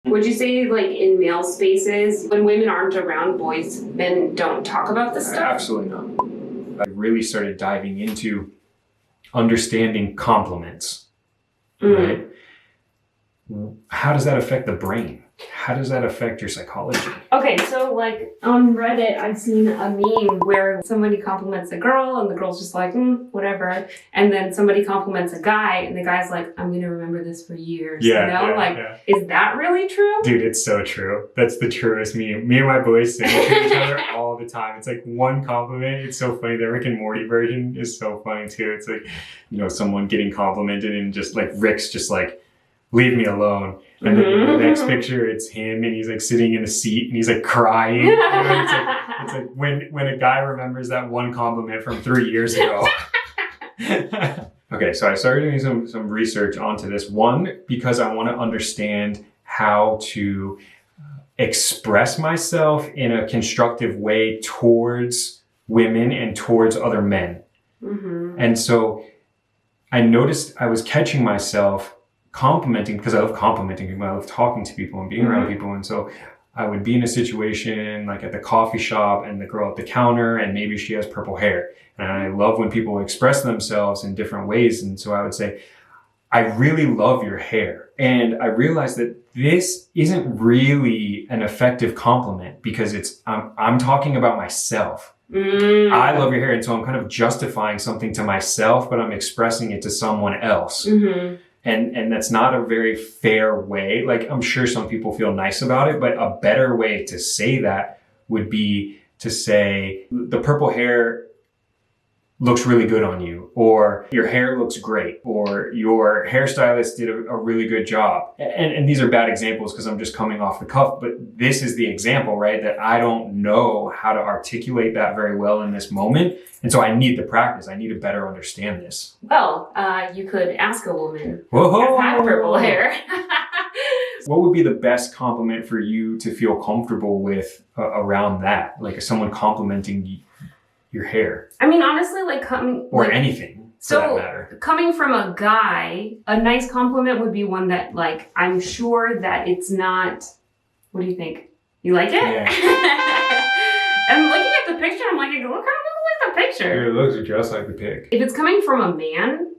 Would you say, like, in male spaces, when women aren't around men don't talk about this stuff? Absolutely not. I really started diving into understanding compliments, right? How does that affect the brain? How does that affect your psychology? Okay, so like on Reddit, I've seen a meme where somebody compliments a girl and the girl's just like, whatever. And then somebody compliments a guy and the guy's like, I'm going to remember this for years. Is that really true? Dude, it's so true. That's the truest meme. Me and my boys say it to each other all the time. It's like one compliment. It's so funny. The Rick and Morty version is so funny too. It's like, someone getting complimented and just like Rick's just like, leave me alone. And then the next picture, it's him and he's like sitting in a seat and he's like crying. It's like when a guy remembers that one compliment from 3 years ago. Okay, so I started doing some research onto this. One, because I want to understand how to express myself in a constructive way towards women and towards other men. And so I noticed I was catching myself complimenting, because I love complimenting people. I love talking to people and being around people. And so I would be in a situation like at the coffee shop and the girl at the counter, and maybe she has purple hair. And I love when people express themselves in different ways. And so I would say, I really love your hair. And I realized that this isn't really an effective compliment because I'm talking about myself. I love your hair. And so I'm kind of justifying something to myself, but I'm expressing it to someone else. And that's not a very fair way. Like, I'm sure some people feel nice about it, but a better way to say that would be to say, the purple hair looks really good on you, or your hair looks great, or your hairstylist did a really good job. And these are bad examples because I'm just coming off the cuff, but this is the example, right? That I don't know how to articulate that very well in this moment. And so I need the practice. I need to better understand this. Well, you could ask a woman who has purple hair. What would be the best compliment for you to feel comfortable with around that? Like someone complimenting your hair. I mean, honestly, anything for that matter. Coming from a guy, a nice compliment would be one that, like, I'm sure that it's not. What do you think? You like it? Yeah. I'm looking at the picture. I'm like, look how like the picture. It looks just like the pic. If it's coming from a man,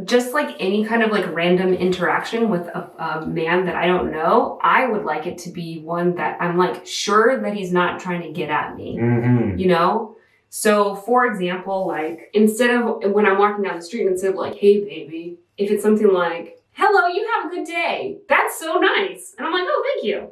just like any kind of like random interaction with a man that I don't know, I would like it to be one that I'm like sure that he's not trying to get at me. So, for example, like, instead of, when I'm walking down the street, instead of like, hey, baby, if it's something like, hello, you have a good day. That's so nice. And I'm like, oh, thank you.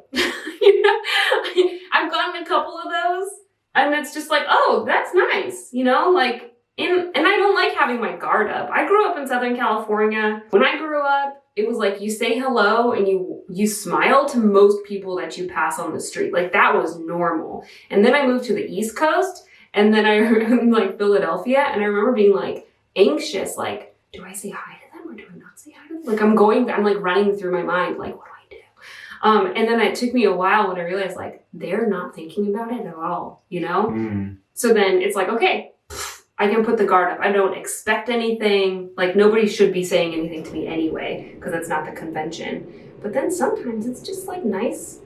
I've gotten a couple of those, and it's just like, oh, that's nice. And I don't like having my guard up. I grew up in Southern California. When I grew up, it was like you say hello and you smile to most people that you pass on the street. Like, that was normal. And then I moved to the East Coast. And then I like Philadelphia, and I remember being like anxious, like, do I say hi to them or do I not say hi to them? Like, I'm like running through my mind, like, what do I do? And then it took me a while when I realized, like, they're not thinking about it at all, So then it's like, okay, I can put the guard up. I don't expect anything. Like, nobody should be saying anything to me anyway, because that's not the convention. But then sometimes it's just like nice,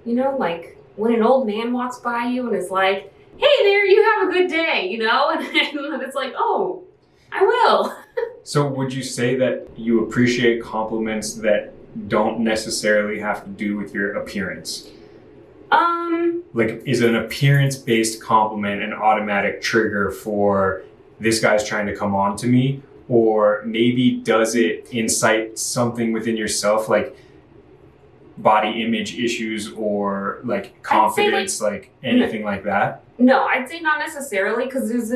like when an old man walks by you and is like, hey there, you have a good day, and it's like, oh, I will. So would you say that you appreciate compliments that don't necessarily have to do with your appearance? Like, is an appearance-based compliment an automatic trigger for this guy's trying to come on to me? Or maybe does it incite something within yourself, like body image issues or like confidence, like anything like that? No, I'd say not necessarily, because there's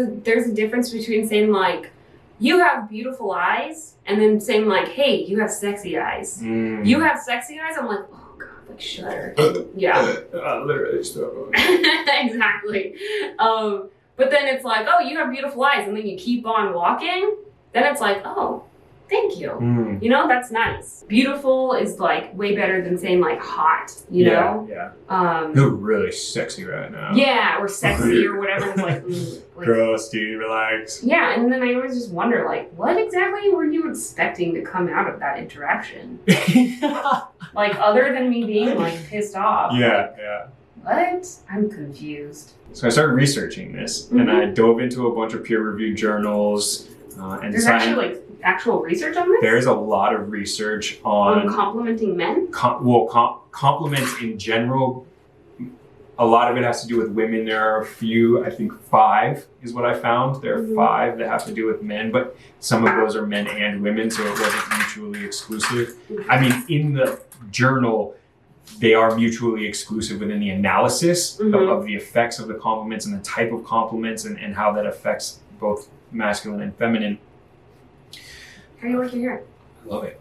a difference between saying like, you have beautiful eyes, and then saying like, hey, you have sexy eyes. You have sexy eyes? I'm like, oh God, like shudder. Yeah. Literally so. Exactly. But then it's like, oh, you have beautiful eyes, and then you keep on walking, then it's like, oh, thank you. You know, that's nice. Beautiful is like way better than saying like hot, you know? Yeah. You're really sexy right now. Yeah, or sexy or whatever. It's like, gross, dude, relax. Yeah, and then I always just wonder, like, what exactly were you expecting to come out of that interaction? Like, other than me being like pissed off. Yeah. What? I'm confused. So I started researching this, and I dove into a bunch of peer-reviewed journals. And there's actually like actual research on this? There's a lot of research on complimenting men? Compliments in general. A lot of it has to do with women. There are a few, I think 5 is what I found. There are 5 that have to do with men, but some of those are men and women, so it wasn't mutually exclusive. I mean, in the journal, they are mutually exclusive within the analysis of the effects of the compliments and the type of compliments and how that affects both masculine and feminine. How do you like your hair? I love it.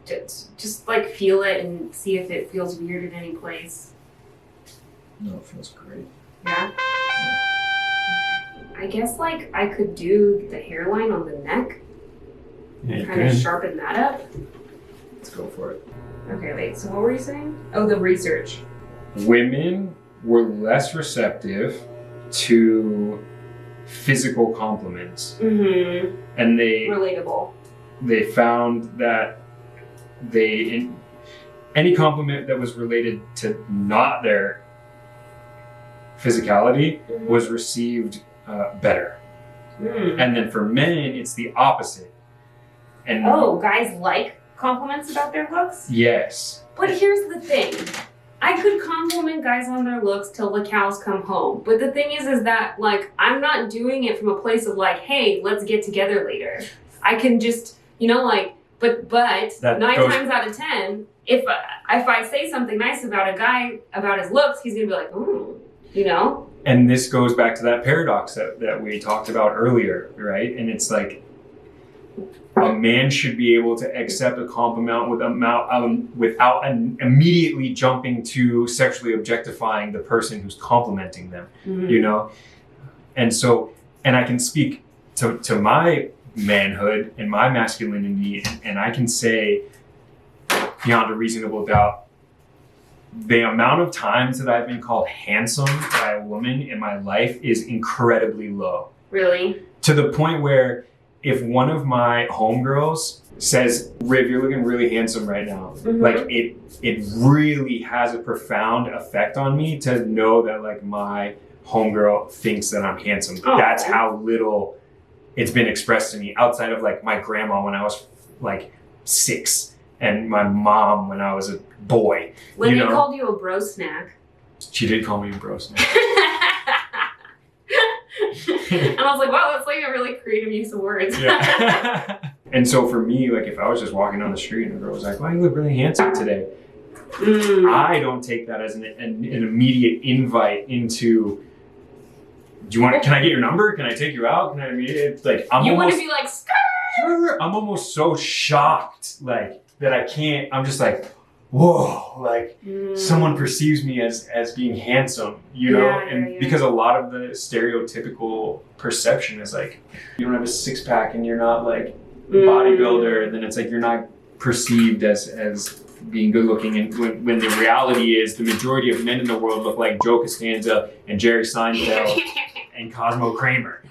Just like feel it and see if it feels weird in any place. No, it feels great. Yeah? I guess like I could do the hairline on the neck. Yeah, kind of sharpen that up. Let's go for it. Okay, wait, so what were you saying? Oh, the research. Women were less receptive to physical compliments. And relatable. They found that any compliment that was related to not their physicality was received better. And then for men, it's the opposite. And guys like compliments about their looks? Yes. But here's the thing. I could compliment guys on their looks till the cows come home. But the thing is that, like, I'm not doing it from a place of, like, hey, let's get together later. I can just, you know, like, but 9 times out of 10, if I say something nice about a guy, about his looks, he's going to be like, ooh, you know? And this goes back to that paradox that we talked about earlier, right? And it's like, a man should be able to accept a compliment without immediately jumping to sexually objectifying the person who's complimenting them, you know? And so, and I can speak to my manhood and my masculinity, and I can say beyond a reasonable doubt, the amount of times that I've been called handsome by a woman in my life is incredibly low. Really? To the point where if one of my homegirls says, Riv, you're looking really handsome right now, like it really has a profound effect on me to know that like my homegirl thinks that I'm handsome. That's how little it's been expressed to me outside of like my grandma when I was like 6 and my mom when I was a boy. When they called you a bro snack. She did call me a bro snack. And I was like, wow, that's like a really creative use of words. Yeah. And so for me, like if I was just walking down the street and a girl was like, wow, you look really handsome today. I don't take that as an immediate invite into, can I get your number? Can I take you out? It's like, you want to be like, skirt! I'm almost so shocked, like that I can't, I'm just like, whoa, like someone perceives me as being handsome, you know? Because a lot of the stereotypical perception is like, you don't have a 6-pack and you're not like bodybuilder, and then it's like you're not perceived as being good looking, and when the reality is the majority of men in the world look like Joe Costanza and Jerry Seinfeld and Cosmo Kramer.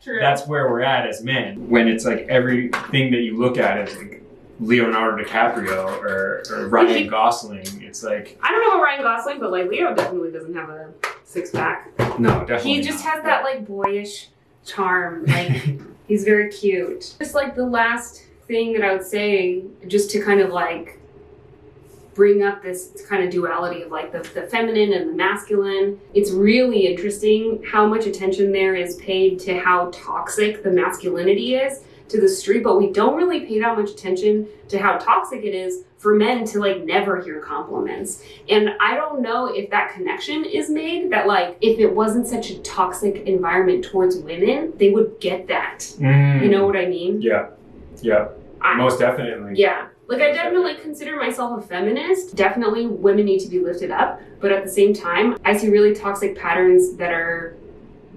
True. That's where we're at as men. When it's like everything that you look at is like Leonardo DiCaprio or Ryan Gosling. It's like, I don't know about Ryan Gosling, but like Leo definitely doesn't have a 6-pack. No, definitely. He just has that like boyish charm. Like he's very cute. Just like the last thing that I would say, just to kind of like bring up this kind of duality of like the feminine and the masculine. It's really interesting how much attention there is paid to how toxic the masculinity is to the street, but we don't really pay that much attention to how toxic it is for men to like never hear compliments. And I don't know if that connection is made, that like if it wasn't such a toxic environment towards women, they would get that. You know what I mean? Yeah. Most definitely. Yeah. Like I definitely consider myself a feminist. Definitely women need to be lifted up, but at the same time, I see really toxic patterns that are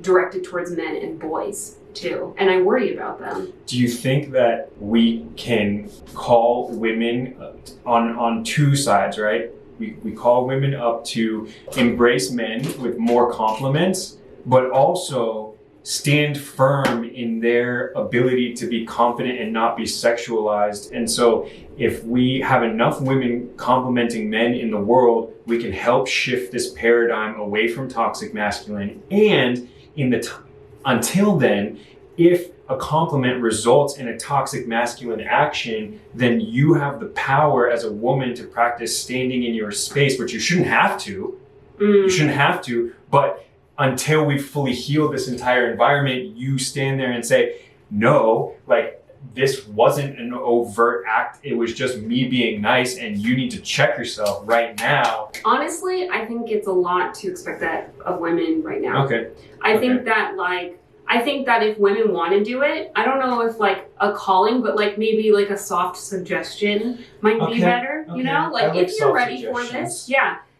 directed towards men and boys too, and I worry about them. Do you think that we can call women on two sides, right? We call women up to embrace men with more compliments, but also stand firm in their ability to be confident and not be sexualized. And so if we have enough women complimenting men in the world, we can help shift this paradigm away from toxic masculine. And until then, if a compliment results in a toxic masculine action, then you have the power as a woman to practice standing in your space, which you shouldn't have to. You shouldn't have to, but until we fully heal this entire environment, you stand there and say, no, like this wasn't an overt act. It was just me being nice, and you need to check yourself right now. Honestly, I think it's a lot to expect that of women right now. Okay. I think that if women want to do it, I don't know if like a calling, but like maybe like a soft suggestion might be better. You know, like if you're ready for this,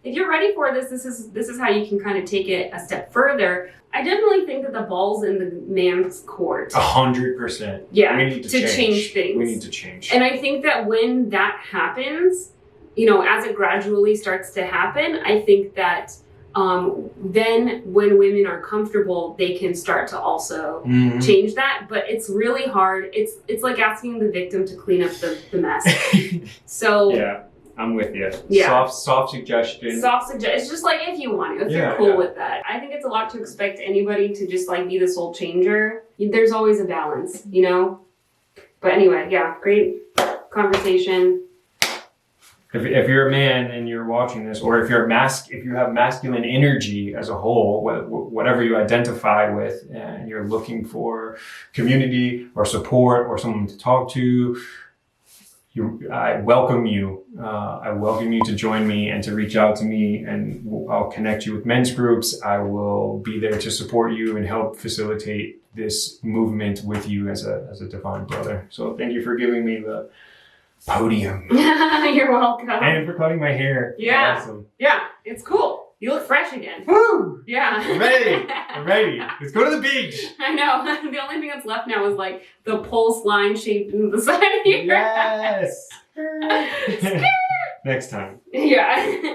if you're ready for this, this is how you can kind of take it a step further. I definitely think that the ball's in the man's court. 100%. Yeah, we need to change things. We need to change. And I think that when that happens, you know, as it gradually starts to happen, I think that then when women are comfortable, they can start to also change that. But it's really hard. It's like asking the victim to clean up the mess. So yeah, I'm with you. Yeah. Soft suggestion. It's just like if you want to, if you're cool with that. I think it's a lot to expect anybody to just like be the soul changer. There's always a balance, you know? But anyway, yeah, great conversation. If you're a man and you're watching this, or if you have masculine energy as a whole, whatever you identify with, and you're looking for community or support or someone to talk to, I welcome you. I welcome you to join me and to reach out to me, and I'll connect you with men's groups. I will be there to support you and help facilitate this movement with you as a divine brother. So thank you for giving me the podium. You're welcome. And for cutting my hair. Yeah. Awesome. Yeah, it's cool. You look fresh again. Woo! Yeah. I'm ready. Let's go to the beach. I know. The only thing that's left now is like the pulse line shaped in the side of your Yes. Next time. Yeah.